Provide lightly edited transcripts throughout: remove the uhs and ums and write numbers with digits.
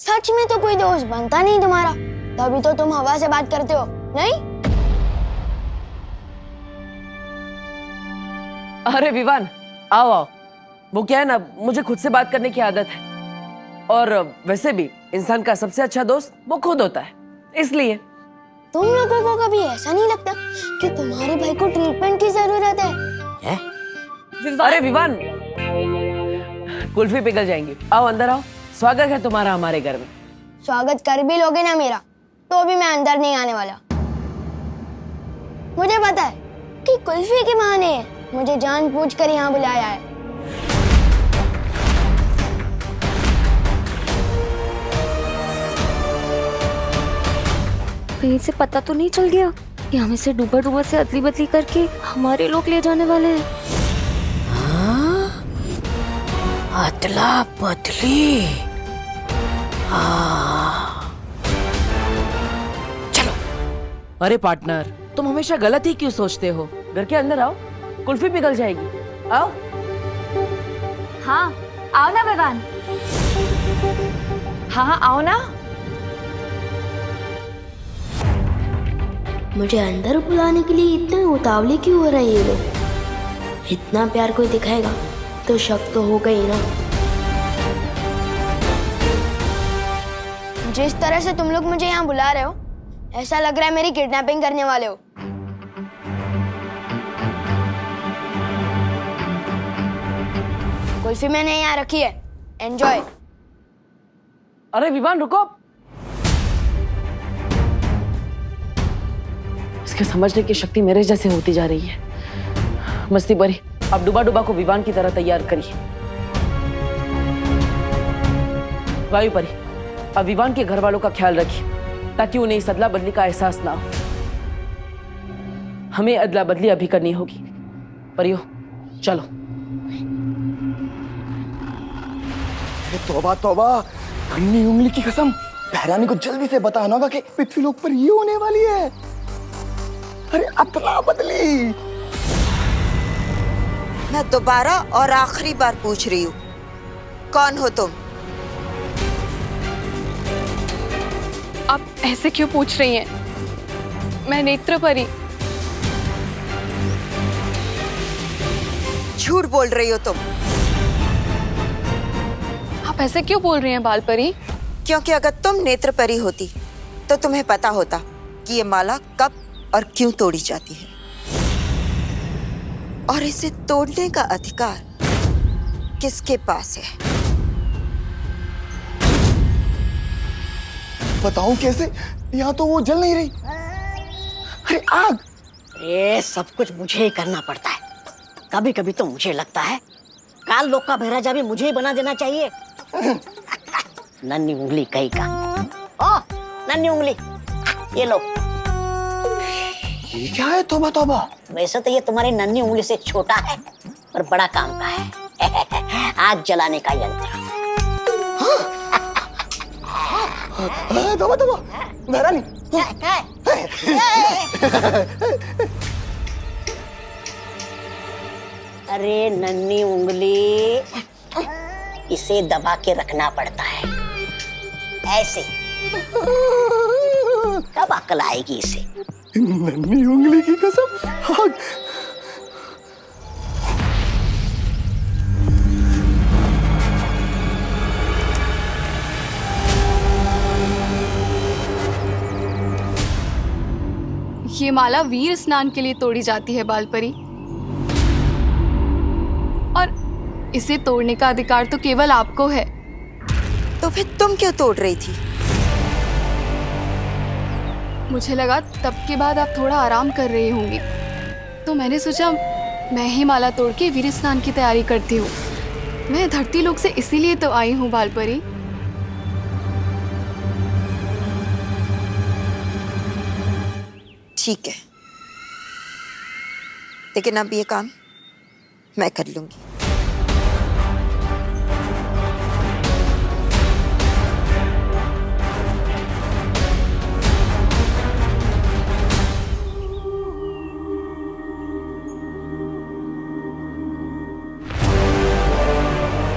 सच में तो कोई दोस्त बनता नहीं तुम्हारा, तभी तो तुम हवा से बात करते हो, नहीं? अरे विवान, आओ आओ। वो क्या है ना, मुझे खुद से बात करने की आदत है, और वैसे भी इंसान का सबसे अच्छा दोस्त वो खुद होता है, इसलिए। तुम लोगों को कभी ऐसा नहीं लगता कि तुम्हारे भाई को ट्रीटमेंट की जरूरत है? अरे विवान, कुल्फी पिघल जाएंगी, आओ अंदर आओ। स्वागत है तुम्हारा हमारे घर में। स्वागत कर भी लोगे ना मेरा, तो भी मैं अंदर नहीं आने वाला। मुझे पता है कि कुल्फी के बहाने मुझे जानबूझकर यहाँ बुलाया है। कहीं से पता तो नहीं चल गया कि हमें से डूबा डूबा से अदली बदली करके हमारे लोग ले जाने वाले हैं। अदला बदली। चलो। अरे पार्टनर, तुम हमेशा गलत ही क्यों सोचते हो? घर के अंदर आओ, कुल्फी पिघल जाएगी, आओ। हाँ, आओ ना विवान। हाँ आओ ना। मुझे अंदर बुलाने के लिए इतने उतावले क्यों हो रहे हैं ये लोग? इतना प्यार कोई दिखाएगा तो शक तो होगा ही ना। जिस तरह से तुम लोग मुझे यहाँ बुला रहे हो, ऐसा लग रहा है मेरी किडनैपिंग करने वाले हो। कुल्फी मैंने यहाँ रखी है, एंजॉय। अरे विवान रुको, इसके समझने की शक्ति मेरे जैसे होती जा रही है। मस्ती बरी, अब डुबा डुबा को विवान की तरह तैयार करिए। वायु परी, अब विवान के घर वालों का ख्याल रखिए, ताकि उन्हें इस अदला बदली का एहसास ना हो। हमें अदला बदली अभी करनी होगी। परियो, चलो। तौबा तौबा, अन्नी उंगली की कसम, बहरानी को जल्दी से बताना होगा कि पृथ्वी लोक पर ये होने वाली है। अरे अदला बदली। मैं दोबारा और आखिरी बार पूछ रही हूँ, कौन हो तुम? आप ऐसे क्यों पूछ रही हैं? मैं नेत्र परी। झूठ बोल रही हो तुम। आप ऐसे क्यों बोल रही हैं बाल परी? क्योंकि अगर तुम नेत्र परी होती तो तुम्हें पता होता कि ये माला कब और क्यों तोड़ी जाती है, और इसे तोड़ने का अधिकार किसके पास है। बताऊं कैसे? यहाँ तो वो जल नहीं रही। अरे आग। ये सब कुछ मुझे ही करना पड़ता है। कभी कभी तो मुझे लगता है काल लोक का महाराजा भी मुझे ही बना देना चाहिए। नन्ही उंगली कहीं का। ओ नन्ही उंगली, ये लो। ये क्या है? तौबा तौबा। वैसे तो ये तुम्हारी नन्ही उंगली से छोटा है और बड़ा काम का है। आग जलाने का यंत्र। तौबा तौबा, बहरानी। अरे नन्ही उंगली, इसे दबा के रखना पड़ता है ऐसे, कब अकल आएगी इसे। नन्ही उंगली की कसम, आग। ये माला वीर स्नान के लिए तोड़ी जाती है बाल परी, और इसे तोड़ने का अधिकार तो केवल आपको है। तो फिर तुम क्यों तोड़ रही थी? मुझे लगा तब के बाद आप थोड़ा आराम कर रही होंगी, तो मैंने सोचा मैं ही माला तोड़ के वीर स्नान की तैयारी करती हूँ। मैं धरती लोक से इसीलिए तो आई हूँ बाल परी। ठीक है, लेकिन अब ये काम मैं कर लूंगी।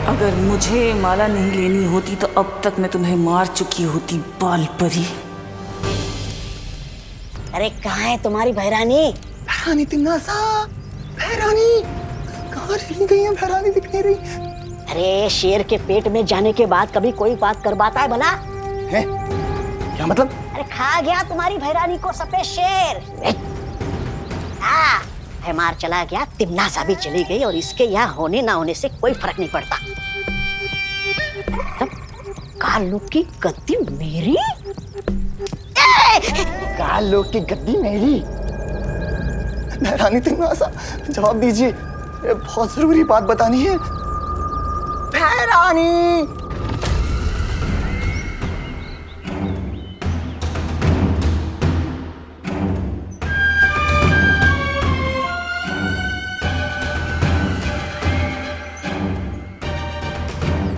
अगर मुझे माला नहीं लेनी होती तो अब तक मैं तुम्हें मार चुकी होती, बाल परी। अरे कहाँ है तुम्हारी भैरानी? भैरानी तिन्नासा, भैरानी कहाँ चली गई है? भैरानी दिख नहीं रही अरे शेर के पेट में जाने के बाद कभी कोई बात कर पाता है भला? है? क्या मतलब? अरे खा गया तुम्हारी भैरानी को सफेद शेर। है मार चला गया, तिम्नासा भी चली गई और इसके यहाँ होने ना होने से कोई फर्क नहीं पड़ता। तब कालू की गद्दी मेरी? कालो की गद्दी मेरी? भैरानी तिन्नासा जवाब दीजिए, ये बहुत जरूरी बात बतानी है। भैरानी!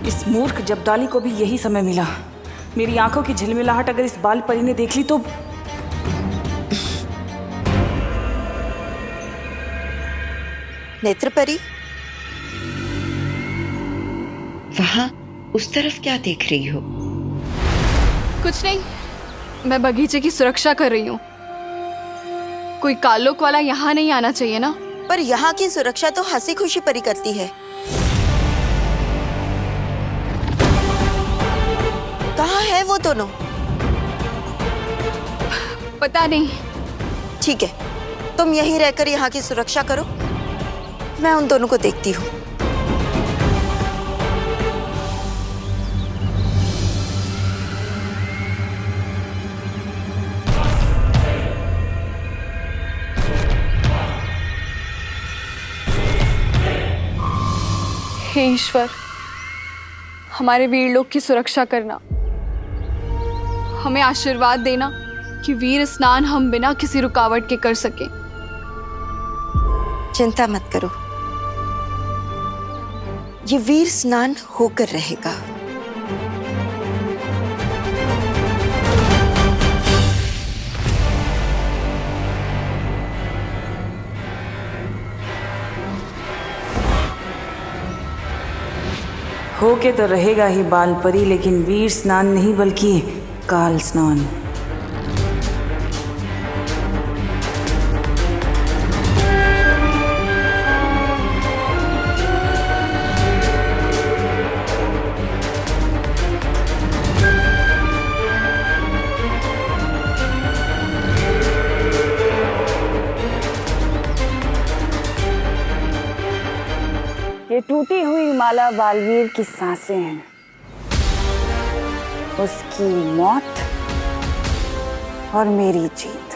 इस मूर्ख जब्दाली को भी यही समय मिला। मेरी आंखों की झिलमिलाहट अगर इस बाल परी ने देख ली तो। नेत्र परी, वहां उस तरफ क्या देख रही हो? कुछ नहीं, मैं बगीचे की सुरक्षा कर रही हूँ। कोई कालोक वाला यहाँ नहीं आना चाहिए ना। पर यहाँ की सुरक्षा तो हंसी खुशी परी करती है। कहाँ है वो दोनों? पता नहीं। ठीक है, तुम यहीं रहकर यहाँ की सुरक्षा करो, मैं उन दोनों को देखती हूँ। हे ईश्वर, हमारे वीर लोग की सुरक्षा करना, हमें आशीर्वाद देना कि वीर स्नान हम बिना किसी रुकावट के कर सके। चिंता मत करो, ये वीर स्नान होकर रहेगा। होके तो रहेगा ही बाल परी, लेकिन वीर स्नान नहीं बल्कि काल स्नान। ये टूटी हुई माला बालवीर की सांसें हैं, उसकी मौत और मेरी जीत।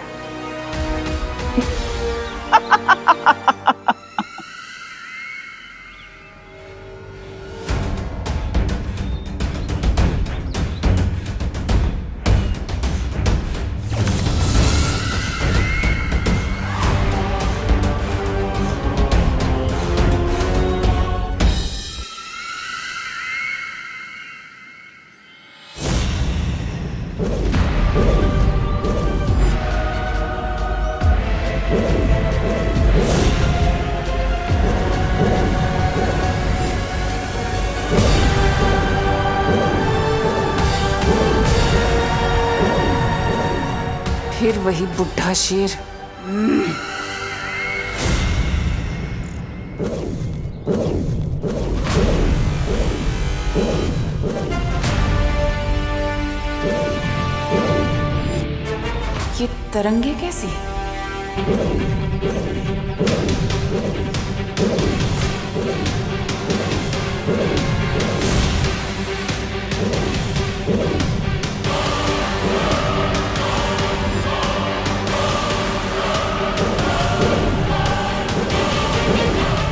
फिर वही बुढ़ा शेर। ये तरंगे कैसी?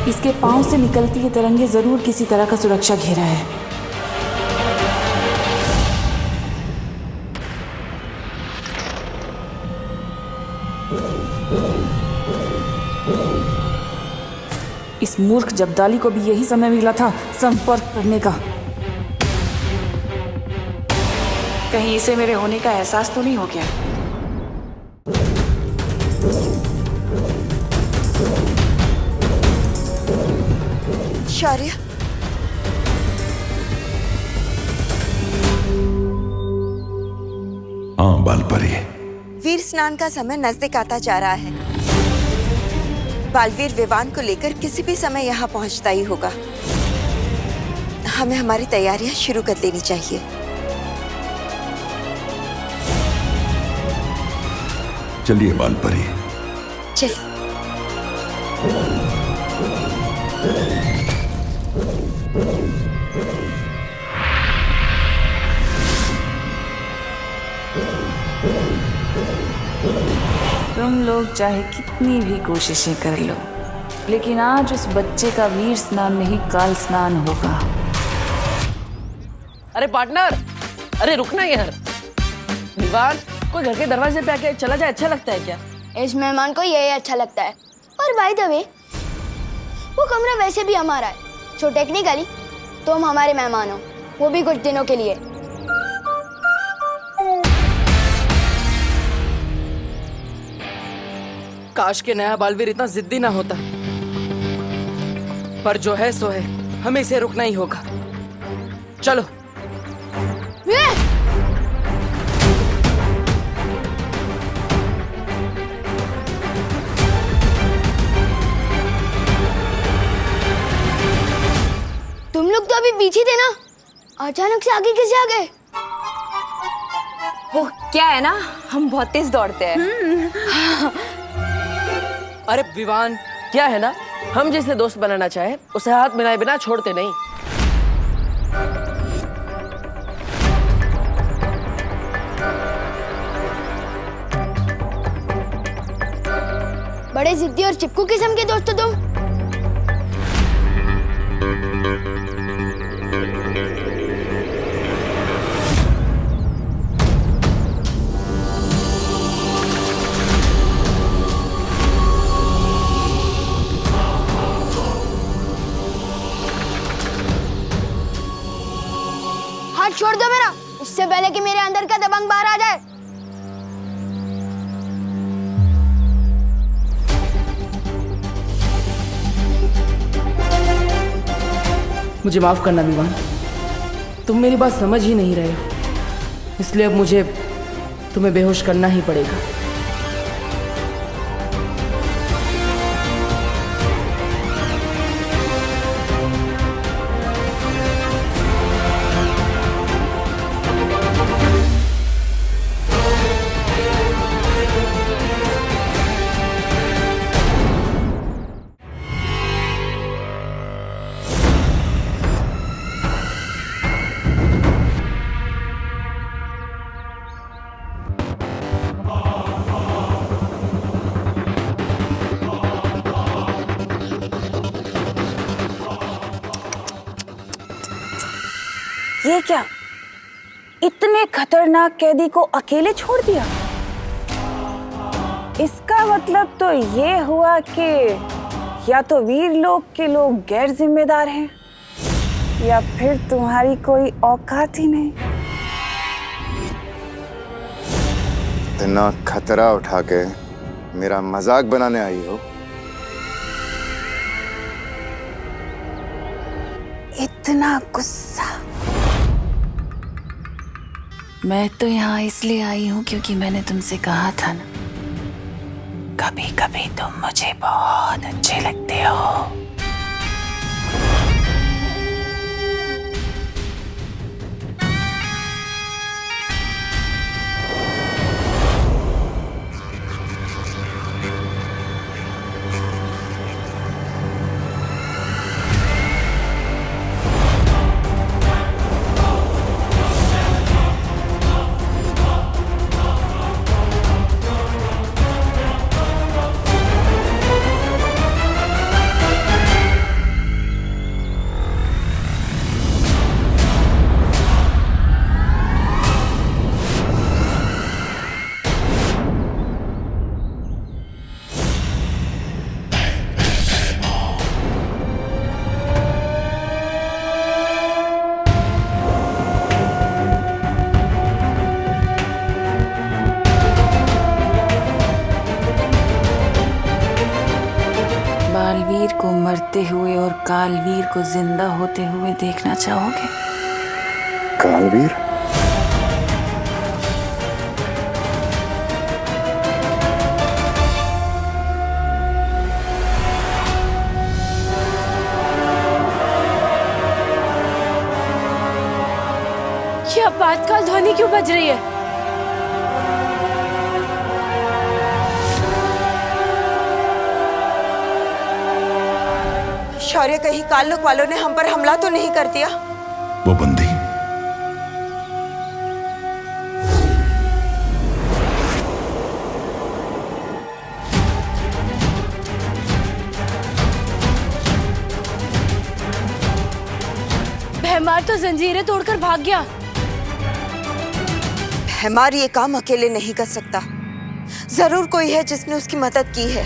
इसके पांव से निकलती ये तरंगे जरूर किसी तरह का सुरक्षा घेरा है। इस मूर्ख जब्दाली को भी यही समय मिला था संपर्क करने का। कहीं इसे मेरे होने का एहसास तो नहीं हो गया? शौर्य, हाँ बालपरी। वीर स्नान का समय नजदीक आता जा रहा है। बालवीर विवान को लेकर किसी भी समय यहाँ पहुँचता ही होगा। हमें हमारी तैयारियां शुरू कर लेनी चाहिए। चलिए बालपरी। चल। तुम लोग चाहे कितनी भी कोशिशें कर लो, लेकिन आज उस बच्चे का वीर स्नान नहीं काल स्नान होगा। अरे पार्टनर, अरे रुकना यार। दीवान कोई घर के दरवाजे पे आके चला जाए अच्छा लगता है क्या? इस मेहमान को यही अच्छा लगता है। और बाय द वे, वो कमरा वैसे भी हमारा है, सो टेक्निकली तुम हमारे मेहमान हो, वो भी कुछ दिनों के लिए। काश के नया बालवीर इतना जिद्दी ना होता, पर जो है सो है, हमें इसे रुकना ही होगा। चलो। तुम लोग तो अभी पीछे थे ना, अचानक से आगे कैसे आ गए? वो क्या है ना, हम बहुत तेज दौड़ते हैं। अरे विवान, क्या है ना, हम जिसे दोस्त बनाना चाहे उसे हाथ मिलाए बिना छोड़ते नहीं। बड़े जिद्दी और चिपकू किस्म के दोस्त हो तुम। हाथ छोड़ दो मेरा, इससे पहले कि मेरे अंदर का दबंग बाहर आ जाए। मुझे माफ करना विवान, तुम मेरी बात समझ ही नहीं रहे हो, इसलिए अब मुझे तुम्हें बेहोश करना ही पड़ेगा। ये क्या, इतने खतरनाक कैदी को अकेले छोड़ दिया? इसका मतलब तो ये हुआ कि या तो वीर लोग के लोग गैर जिम्मेदार हैं, या फिर तुम्हारी कोई औकात ही नहीं। इतना खतरा उठा के मेरा मजाक बनाने आई हो? इतना गुस्सा? मैं तो यहाँ इसलिए आई हूँ क्योंकि मैंने तुमसे कहा था ना, कभी कभी तुम मुझे बहुत अच्छे लगते हो। बालवीर को मरते हुए और कालवीर को जिंदा होते हुए देखना चाहोगे? कालवीर? प्रातःकाल ध्वनि क्यों बज रही है? शौर्य, कहीं काल्लुक वालों ने हम पर हमला तो नहीं कर दिया? वो बंदी भैमार तो जंजीरें तोड़कर भाग गया। हमारी ये काम अकेले नहीं कर सकता। जरूर कोई है जिसने उसकी मदद की है।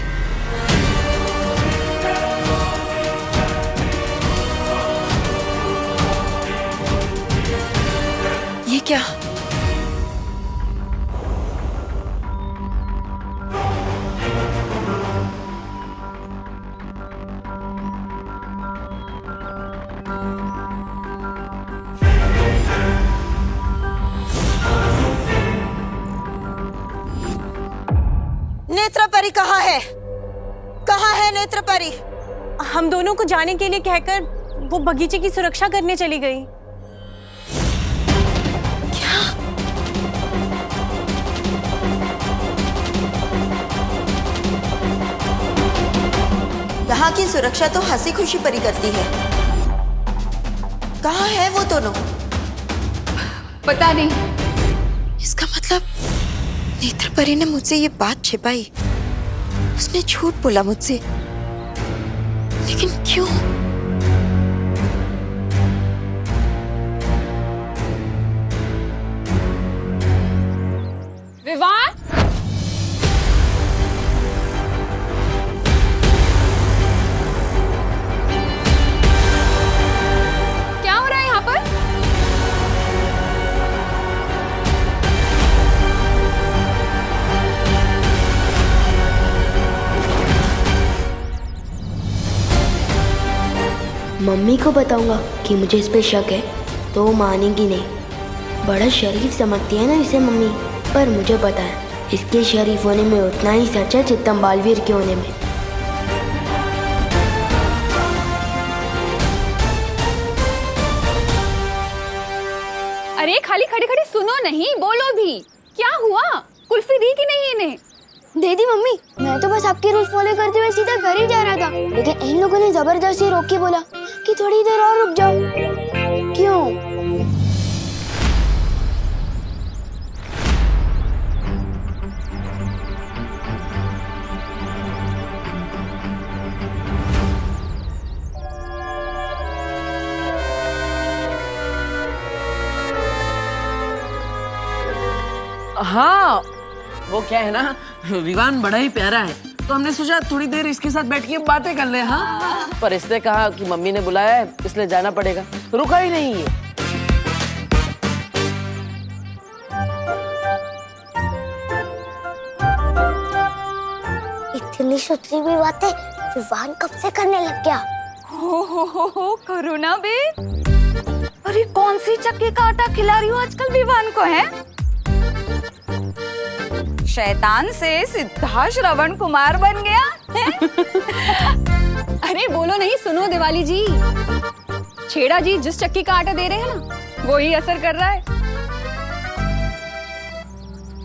ये क्या? नेत्र परी कहाँ है? कहाँ है नेत्र परी? हम दोनों को जाने के लिए कहकर वो बगीचे की सुरक्षा करने चली गई। यहाँ की सुरक्षा तो हंसी खुशी परी करती है। कहाँ है वो दोनों? पता नहीं। इसका मतलब नेत्र परी ने मुझसे ये बात छिपाई। उसने झूठ बोला मुझसे, लेकिन क्यों? विवान, क्या हो रहा है यहाँ पर? मम्मी को बताऊंगा कि मुझे इस पे शक है तो वो मानेगी नहीं। बड़ा शरीफ समझती है ना इसे मम्मी, पर मुझे पता है इसके शरीफ होने में उतना ही सच है जितना बालवीर के होने में। अरे खाली खड़े खड़े सुनो नहीं, बोलो भी। क्या हुआ? कुल्फी दी कि नहीं इन्हें? दे दी मम्मी। मैं तो बस आपके रूल्स फॉलो करते हुए सीधा घर ही जा रहा था, लेकिन इन लोगों ने जबरदस्ती रोक के बोला कि थोड़ी देर और रुक जाओ। क्यों? हाँ, वो क्या है ना, विवान बड़ा ही प्यारा है, तो हमने सोचा थोड़ी देर इसके साथ बैठ के बातें कर ले। हाँ, पर इसने कहा कि मम्मी ने बुलाया है इसलिए जाना पड़ेगा, रुका ही नहीं है। इतनी सुथरी भी बातें विवान कब से करने लग गया? हो करो ना बे। अरे कौन सी चक्की का आटा खिला रही हो आजकल विवान को? है शैतान से सीधा श्रवण कुमार बन गया है? अरे बोलो नहीं, सुनो दिवाली जी, छेड़ा जी जिस चक्की का आटा दे रहे हैं ना, वो ही असर कर रहा है।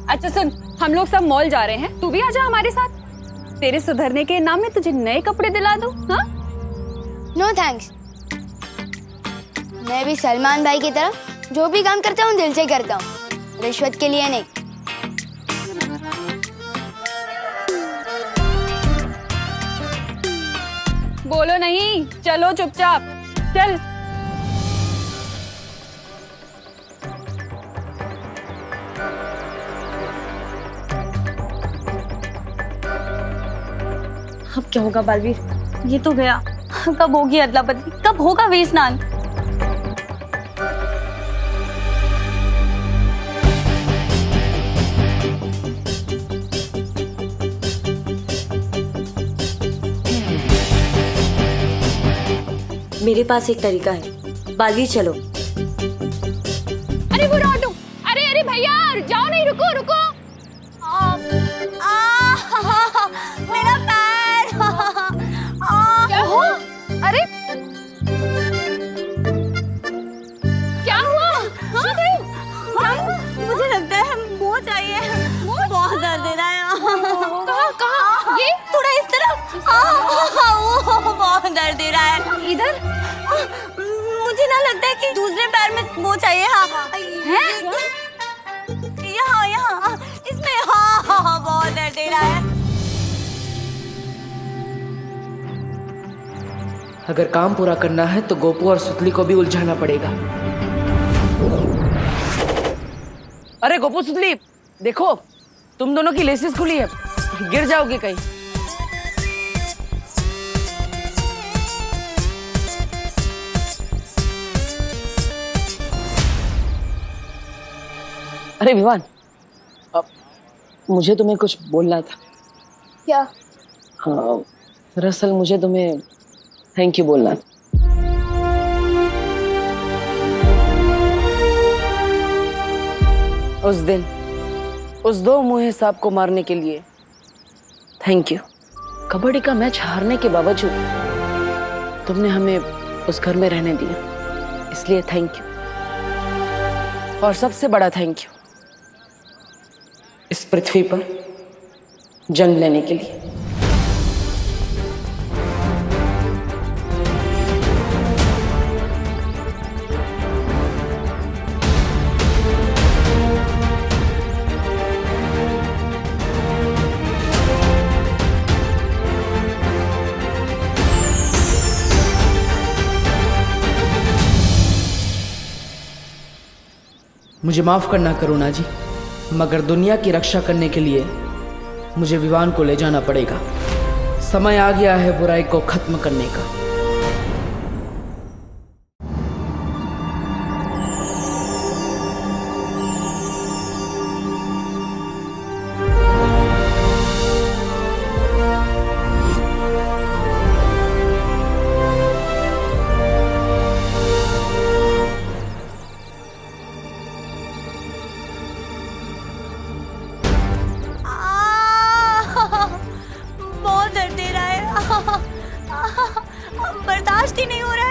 अच्छा सुन, हम लोग सब मॉल जा रहे हैं, तू भी आजा हमारे साथ। तेरे सुधरने के नाम में तुझे नए कपड़े दिला दूं। हाँ? No thanks. मैं भी सलमान भाई की तरह जो भी काम करता हूँ दिल से करता हूँ, रिश्वत के लिए नहीं। बोलो नहीं, चलो चुपचाप चल। अब क्या होगा बालवीर? ये तो गया, कब होगी अदला बदली, कब होगा वीर स्नान? मेरे पास एक तरीका है, बालवीर चलो। अरे वो ऑटो, अरे अरे भैया जाओ नहीं, रुको रुको। मेरा पैर। क्या हुआ? अरे क्या हुआ? मोच आई है, बहुत दर्द दे रहा है। कहाँ कहाँ? ये थोड़ा इस तरफ। वो बहुत दर्द दे रहा है। इधर? मुझे ना लगता है कि दूसरे पैर में मोच आई है। हाँ यहाँ यहाँ इसमें। हाँ बहुत दर्द दे रहा है। अगर काम पूरा करना है तो गोपू और सुतली को भी उलझाना पड़ेगा। अरे गोपू सुतली, देखो तुम दोनों की लेसेस खुली है, गिर जाओगे कहीं। अरे विवान, अब मुझे तुम्हें कुछ बोलना था। क्या? हाँ, दरअसल मुझे तुम्हें थैंक यू बोलना था। उस दिन उस दो मुँहे सांप को मारने के लिए थैंक यू। कबड्डी का मैच हारने के बावजूद तुमने हमें उस घर में रहने दिया, इसलिए थैंक यू। और सबसे बड़ा थैंक यू इस पृथ्वी पर जन्म लेने के लिए। मुझे माफ करना करुणा जी, मगर दुनिया की रक्षा करने के लिए मुझे विवान को ले जाना पड़ेगा। समय आ गया है बुराई को खत्म करने का। बहुत दर्द दे रहा है। बर्दाश्त ही नहीं हो रहा है।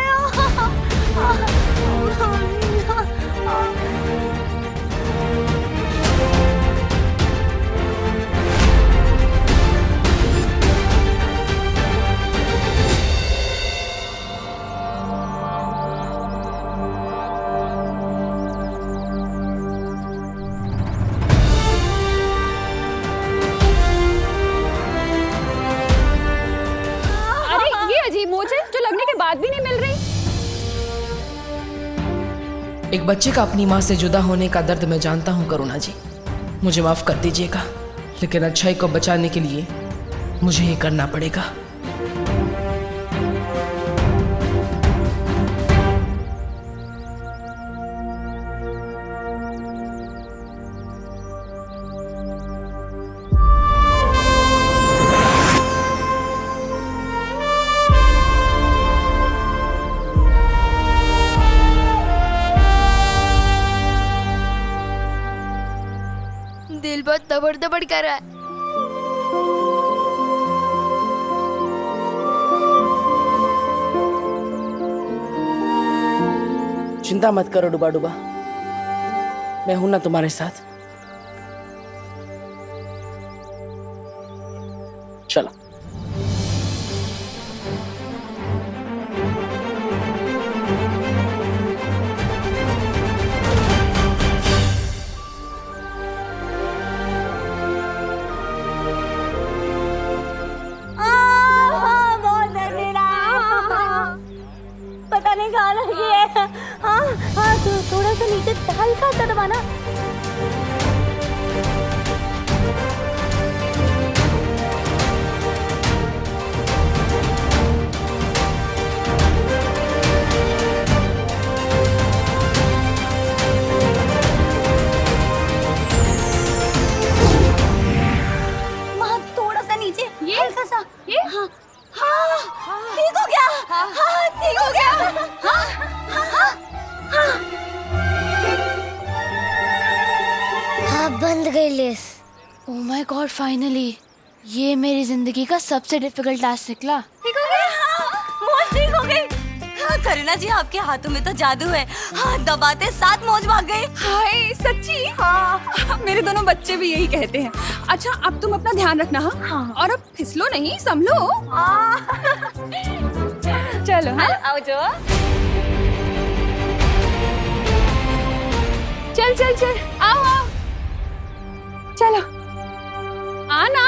मोच है जो लगने के बाद भी नहीं मिल रही। एक बच्चे का अपनी माँ से जुदा होने का दर्द मैं जानता हूँ करुणा जी, मुझे माफ कर दीजिएगा, लेकिन अच्छाई को बचाने के लिए मुझे ये करना पड़ेगा। दिल बहुत दबड़ दबड़ कर रहा है। चिंता मत करो डुबा डुबा, मैं हूं ना तुम्हारे साथ। चलो। पता नहीं कहाँ लगी है। हाँ तो थोड़ा सा नीचे हल्का सा दबाना। वहाँ थोड़ा सा नीचे, हल्का सा। ये हाँ ठीक हो गया। हाँ ठीक हो गया। हाँ बंद गई less. Oh my God, finally ये मेरी जिंदगी का सबसे डिफिकल्ट टास्क निकला। ठीक हो गया। मौज ठीक हो गई। करुणा जी आपके हाथों में तो जादू है। हाँ दबाते साथ मौज भाग गई। हाय सच्ची? हाँ मेरे दोनों बच्चे भी यही कहते हैं। अच्छा अब तुम अपना ध्यान रखना। हाँ और अब फिसलो नहीं, संभलो। चलो हाँ आओ जो। चल चल चल आओ आओ चलो आना।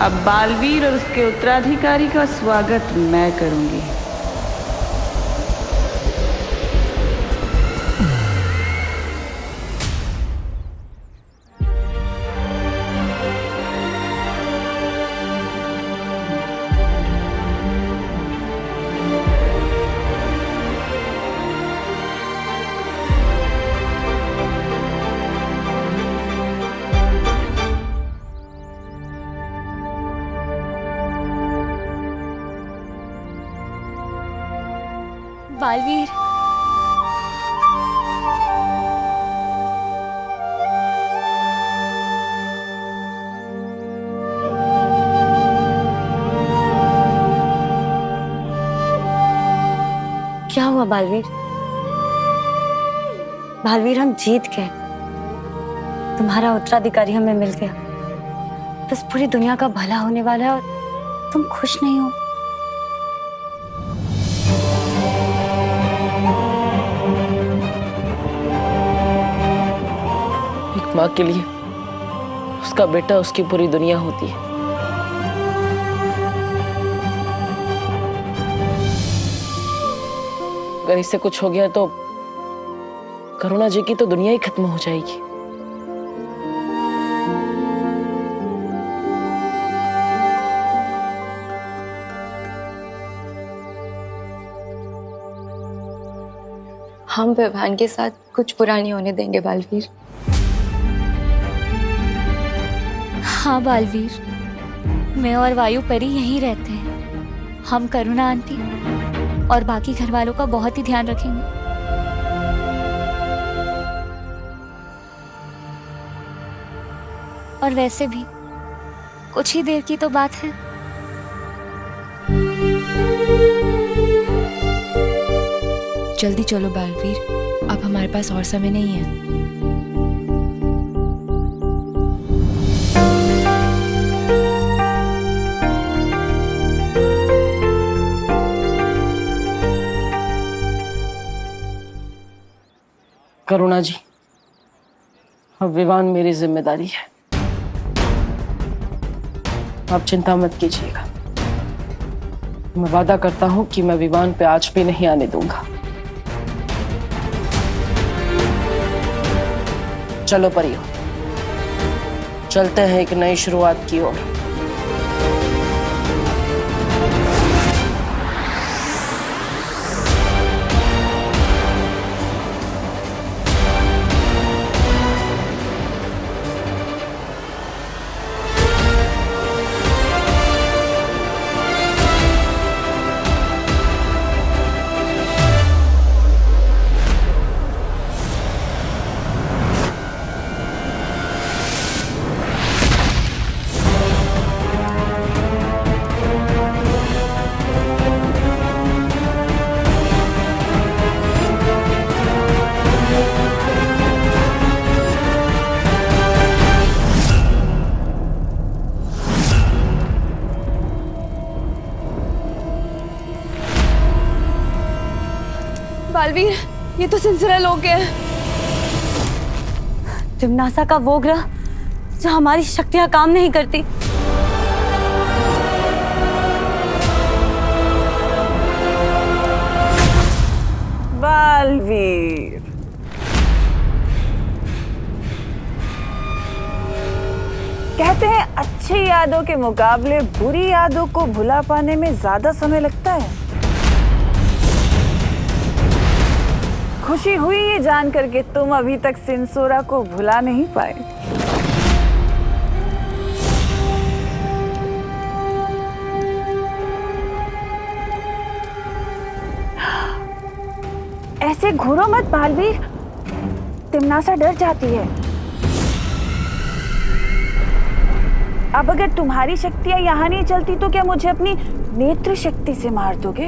अब बालवीर और उसके उत्तराधिकारी का स्वागत मैं करूंगी। बालवीर, क्या हुआ बालवीर? बालवीर हम जीत गए, तुम्हारा उत्तराधिकारी हमें मिल गया। बस पूरी दुनिया का भला होने वाला है और तुम खुश नहीं हो। एक माँ के लिए उसका बेटा उसकी पूरी दुनिया होती है। अगर इससे कुछ हो गया तो करुणा जी की तो दुनिया ही खत्म हो जाएगी। हम विवान के साथ कुछ बुरा नहीं होने देंगे बालवीर। हाँ बालवीर, मैं और वायु परी यहीं रहते हैं। हम करुणा आंटी और बाकी घर वालों का बहुत ही ध्यान रखेंगे। और वैसे भी कुछ ही देर की तो बात है। जल्दी चलो बालवीर, अब हमारे पास और समय नहीं है। करुणा जी, अब विवान मेरी जिम्मेदारी है। आप चिंता मत कीजिएगा। मैं वादा करता हूं कि मैं विवान पे आज भी नहीं आने दूंगा। चलो परियो, चलते हैं एक नई शुरुआत की ओर। बालवीर, ये तो सिलसिला लोग हैं। तिमनासा का वो ग्रह जो हमारी शक्तियां काम नहीं करती। बालवीर, कहते हैं अच्छी यादों के मुकाबले बुरी यादों को भुला पाने में ज्यादा समय लगता है। खुशी हुई ये जानकर के तुम अभी तक सिंसोरा को भुला नहीं पाए। ऐसे घूरो मत बालवीर, तिमनासा डर जाती है। अब अगर तुम्हारी शक्तियां यहाँ नहीं चलती तो क्या मुझे अपनी नेत्र शक्ति से मार दोगे?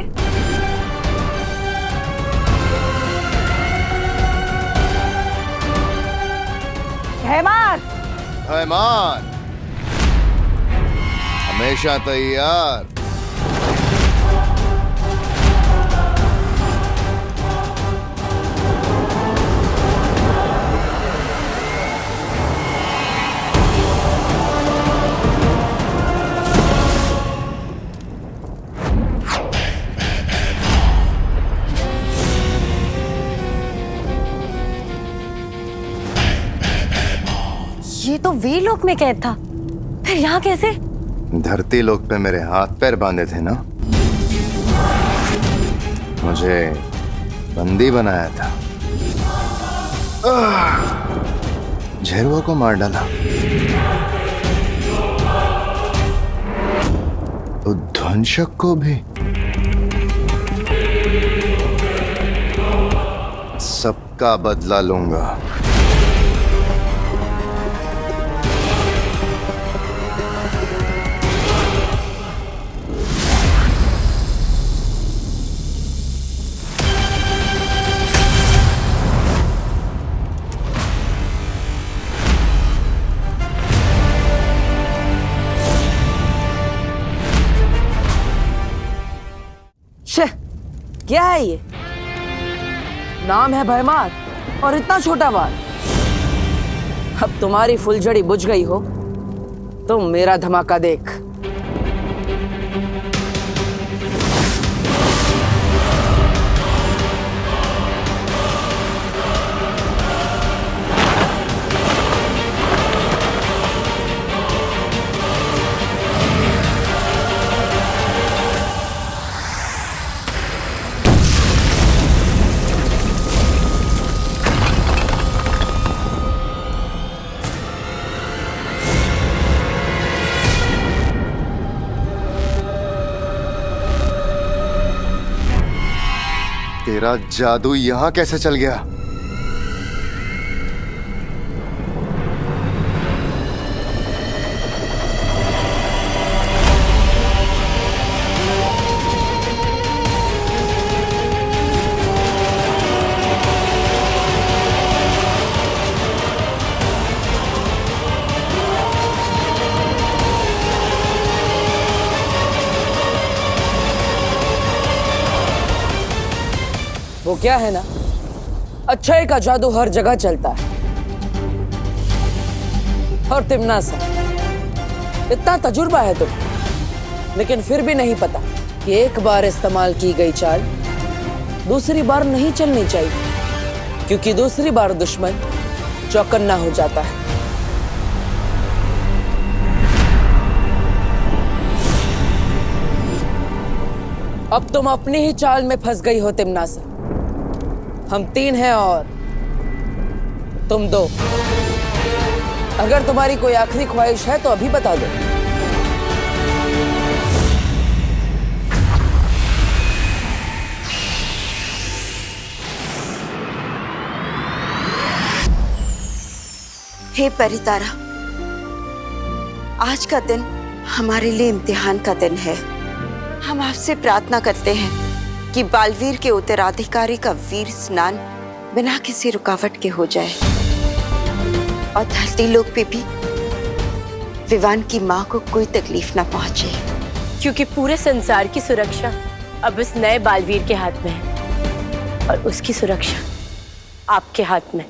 हैमान! हैमान! हमेशा तैयार। ये तो वीरलोक में कैद था, फिर यहाँ कैसे? धरती लोक पे मेरे हाथ पैर बांधे थे ना, मुझे बंदी बनाया था, झेरुआ को मार डाला, तो ध्वंसक को भी। सबका बदला लूंगा। क्या है ये? नाम है भयमार और इतना छोटा बाल। अब तुम्हारी फुलझड़ी बुझ गई हो तो मेरा धमाका देख। तेरा जादू यहां कैसे चल गया? वो क्या है ना, अच्छाई का जादू हर जगह चलता है। और तिमनासा, इतना तजुर्बा है तुम, लेकिन फिर भी नहीं पता कि एक बार इस्तेमाल की गई चाल दूसरी बार नहीं चलनी चाहिए, क्योंकि दूसरी बार दुश्मन चौकन्ना हो जाता है। अब तुम अपनी ही चाल में फंस गई हो तिमनासा। हम 3 हैं और तुम 2। अगर तुम्हारी कोई आखिरी ख्वाहिश है तो अभी बता दो। हे परितारा, आज का दिन हमारे लिए इम्तिहान का दिन है। हम आपसे प्रार्थना करते हैं कि बालवीर के उत्तराधिकारी का वीर स्नान बिना किसी रुकावट के हो जाए और धरती लोक पे भी विवान की माँ को कोई तकलीफ ना पहुंचे, क्योंकि पूरे संसार की सुरक्षा अब इस नए बालवीर के हाथ में है और उसकी सुरक्षा आपके हाथ में।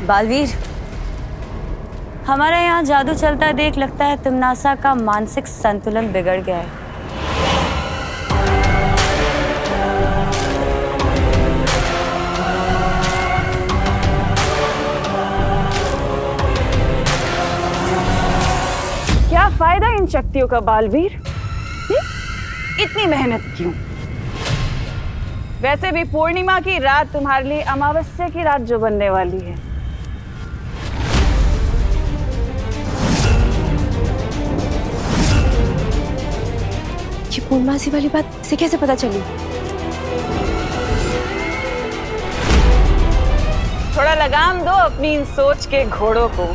बालवीर, हमारे यहाँ जादू चलता देख लगता है तुमनासा का मानसिक संतुलन बिगड़ गया है। क्या फायदा इन शक्तियों का बालवीर? इतनी मेहनत क्यों? वैसे भी पूर्णिमा की रात तुम्हारे लिए अमावस्या की रात जो बनने वाली है। ये पूर्णमासी वाली बात इसे कैसे पता चली? थोड़ा लगाम दो अपनी इन सोच के घोड़ों को।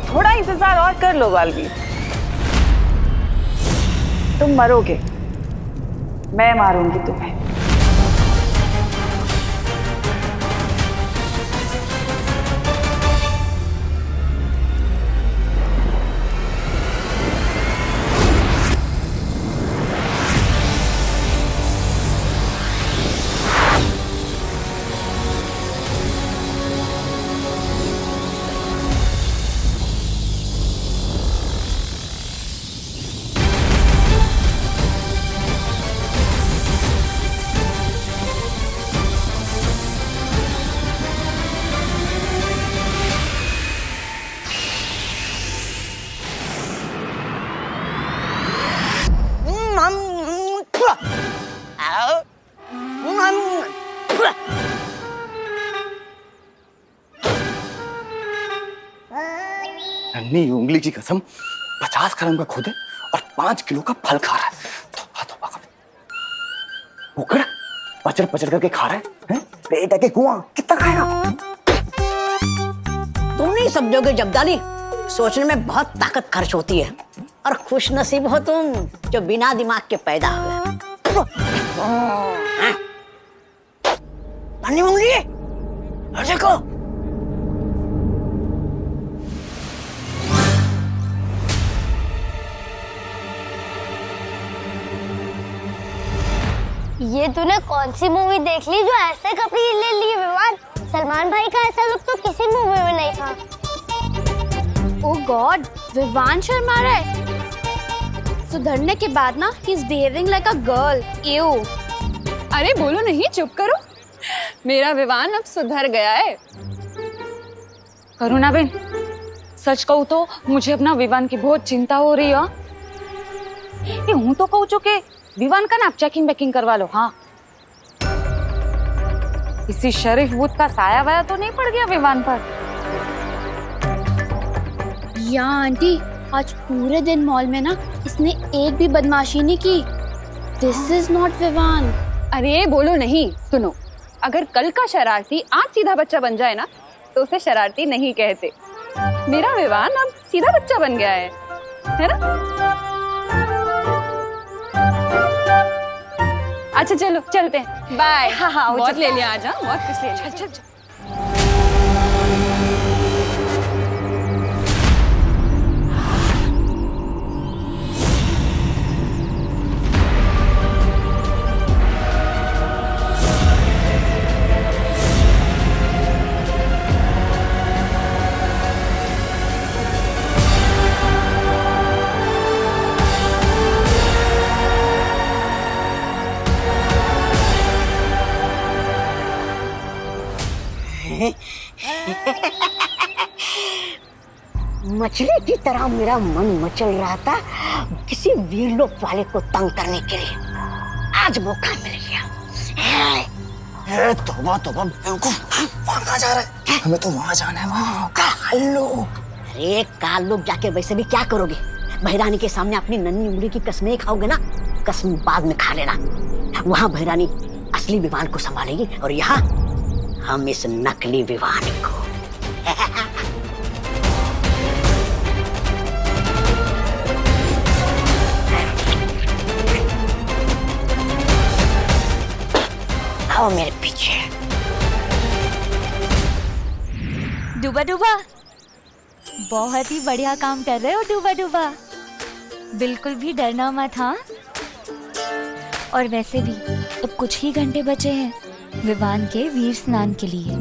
थोड़ा इंतजार और कर लो बालवीर। तुम मरोगे, मैं मारूंगी तुम्हें। नन्ही उंगली की कसम, 50 ग्राम का खुद है और 5 किलो का फल खा रहा है। उकड़ पचड़ पचड़ करके खा रहा है? पेट है के कुआं, कितना खाएगा? तुम नहीं समझोगे जब्दाली, सोचने में बहुत ताकत खर्च होती है और खुश नसीब हो तुम जो बिना दिमाग के पैदा हुए। नन्ही उंगली, देखो ये तूने कौन सी मूवी देख ली जो ऐसे कपड़े ले लिए विवान? सलमान भाई का ऐसा लुक तो किसी मूवी में नहीं था। ओह गॉड, विवान शर्मा रहा है। सुधरने के बाद ना he is behaving like a girl. You. अरे बोलो नहीं, चुप करो। मेरा विवान अब सुधर गया है। करुणा बेन, सच कहूँ तो मुझे अपना विवान की बहुत चिंता हो रही है। ये हूँ तो कहूँ चुके विवान का ना चेकिंग बैकिंग करवा लो। हाँ, इसी शरीफ बूथ का साया वाया तो नहीं पड़ गया विवान पर? या आंटी, आज पूरे दिन मॉल में ना इसने एक भी बदमाशी नहीं की। This is not Vivaan. अरे बोलो नहीं, सुनो, अगर कल का शरारती आज सीधा बच्चा बन जाए ना तो उसे शरारती नहीं कहते। मेरा विवान अब सीधा बच्चा बन गया है ना? अच्छा चलो चलते हैं, बाय। हाँ, बहुत ले लिया आज, बहुत कुछ ले लिया। चल। मछली की तरह मेरा मन मचल रहा था किसी वीरलोक वाले को तंग करने के लिए। आज मौका मिल गया। तोबा तोबा, वहाँ कहाँ जा रहा है? हमें तो वहाँ जाना है। वहाँ कालो। अरे कालो जाके वैसे भी क्या करोगे? भैरानी के सामने अपनी नन्ही उंगली की कसमें खाओगे ना? कसम बाद में खा लेना। वहाँ भैरानी असली विवान को संभालेगी और यहाँ हम इस नकली विवान को। आओ मेरे पीछे। डूबा डूबा, बहुत ही बढ़िया काम कर रहे हो डूबा डूबा। बिल्कुल भी डरना मत। हाँ, और वैसे भी अब कुछ ही घंटे बचे हैं विवान के वीर स्नान के लिए।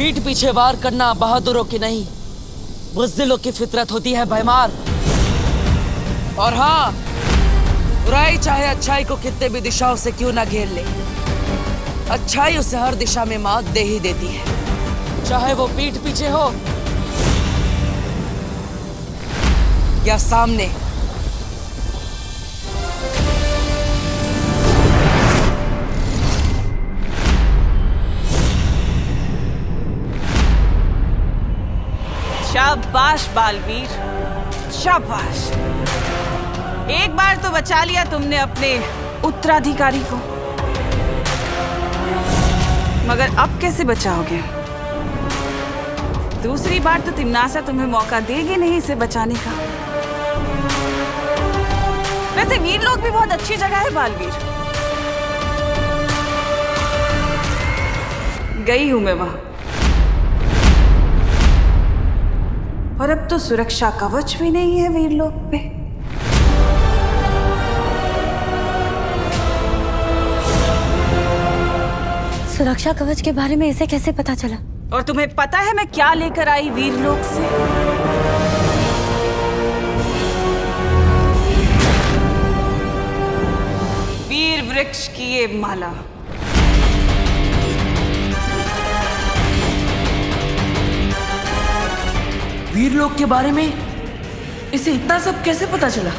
पीठ पीछे वार करना बहादुरों की नहीं, बुज़दिलों की फितरत होती है भयमार। और हाँ, बुराई चाहे अच्छाई को कितने भी दिशाओं से क्यों ना घेर ले, अच्छाई उसे हर दिशा में मात दे ही देती है, चाहे वो पीठ पीछे हो या सामने। शाबाश बालवीर, शाबाश। एक बार तो बचा लिया तुमने अपने उत्तराधिकारी को, मगर अब कैसे बचाओगे? दूसरी बार तो तिम्नासा तुम्हें मौका देगी नहीं इसे बचाने का। वैसे वीर लोग भी बहुत अच्छी जगह है बालवीर, गई हूं मैं वहां। और अब तो सुरक्षा कवच भी नहीं है वीर लोग पे। सुरक्षा कवच के बारे में इसे कैसे पता चला? और तुम्हें पता है मैं क्या लेकर आई वीर लोग से? वीर वृक्ष की ये माला। वीर लोग के बारे में इसे इतना सब कैसे पता चला?